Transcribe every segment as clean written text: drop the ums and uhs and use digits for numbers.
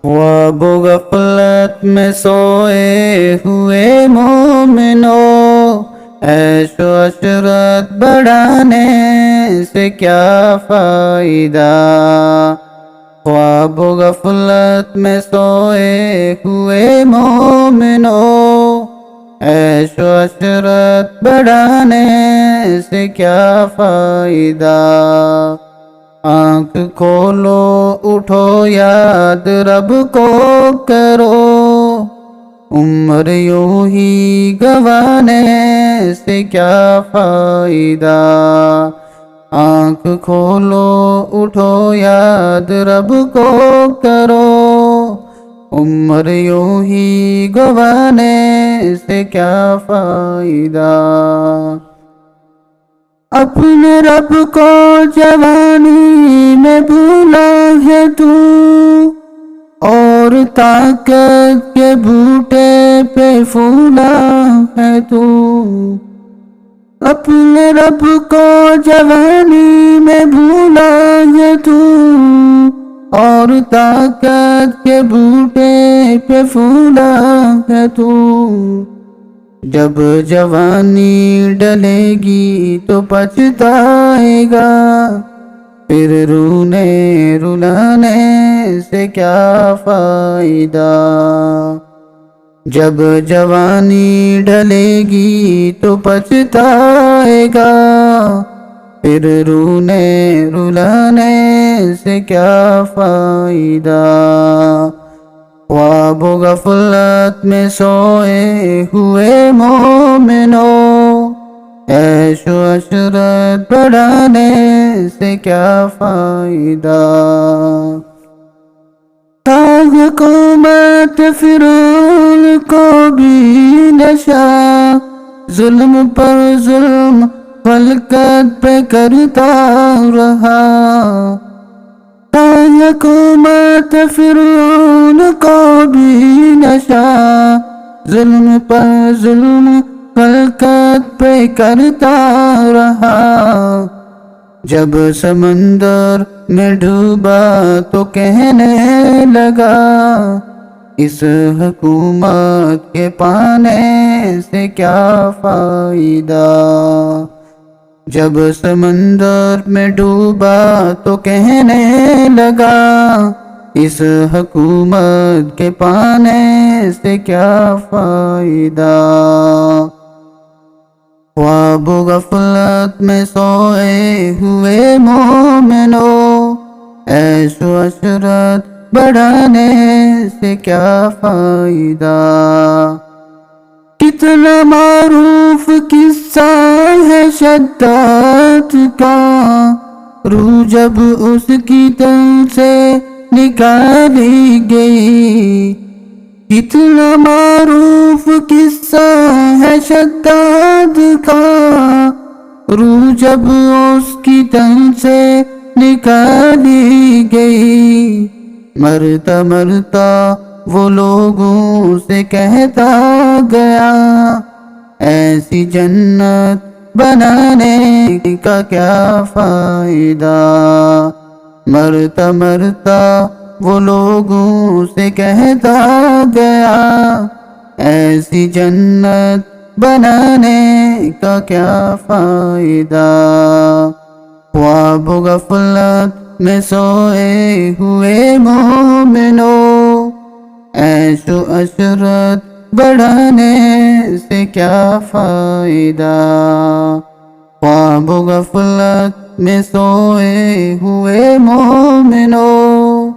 خواب و غفلت میں سوئے ہوئے مومنوں، عیش و عشرت بڑھانے سے کیا فائدہ۔ خواب و غفلت میں سوئے ہوئے مومنوں، عیش و عشرت بڑھانے سے کیا فائدہ۔ آنکھ کھولو اٹھو یاد رب کو کرو، عمر یوں ہی گنوانے سے کیا فائدہ۔ آنکھ کھولو اٹھو یاد رب کو کرو، عمر یوں ہی گنوانے سے کیا فائدہ۔ اپنے رب کو جوانی میں بھولا ہے تو، اور طاقت کے بوٹے پہ پھولا ہے تو۔ اپنے رب کو جوانی میں بھولا ہے تو، اور طاقت کے بوٹے پہ پھولا ہے تو۔ جب جوانی ڈلے گی تو پچھتائے گا، پھر رونے رلانے سے کیا فائدہ۔ جب جوانی ڈلے گی تو پچھتائے گا، پھر رونے رلانے سے کیا فائدہ۔ خواب و غفلت میں سوئے ہوئے مومنوں، عیش و عشرت بڑھانے سے کیا فائدہ۔ تھا حکومت فرعون کو بھی نشہ، ظلم پر ظلم خلقت پہ کرتا رہا۔ حکومت فرعون کو بھی نشہ، ظلم پر ظلم خلقت پہ کرتا رہا۔ جب سمندر میں ڈوبا تو کہنے لگا، اس حکومت کے پانے سے کیا فائدہ۔ جب سمندر میں ڈوبا تو کہنے لگا، اس حکومت کے پانے سے کیا فائدہ۔ خواب و غفلت میں سوئے ہوئے مومنوں، عیش و عشرت بڑھانے سے کیا فائدہ۔ کتنا معروف قصہ ہے شداد کا، روح جب اس کی تن سے نکالی گئی۔ کتنا معروف قصہ ہے شداد کا، روح جب اس کی تن سے نکالی گئی۔ مرتا مرتا وہ لوگوں سے کہتا گیا، ایسی جنت بنانے کا کیا فائدہ۔ مرتا مرتا وہ لوگوں سے کہتا گیا، ایسی جنت بنانے کا کیا فائدہ۔ خواب و غفلت میں سوئے ہوئے مومنوں، عیش و عشرت بڑھانے سے کیا فائدہ۔ خواب و غفلت میں سوئے ہوئے مومنوں،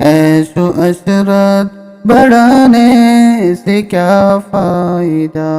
عیش و عشرت بڑھانے سے کیا فائدہ۔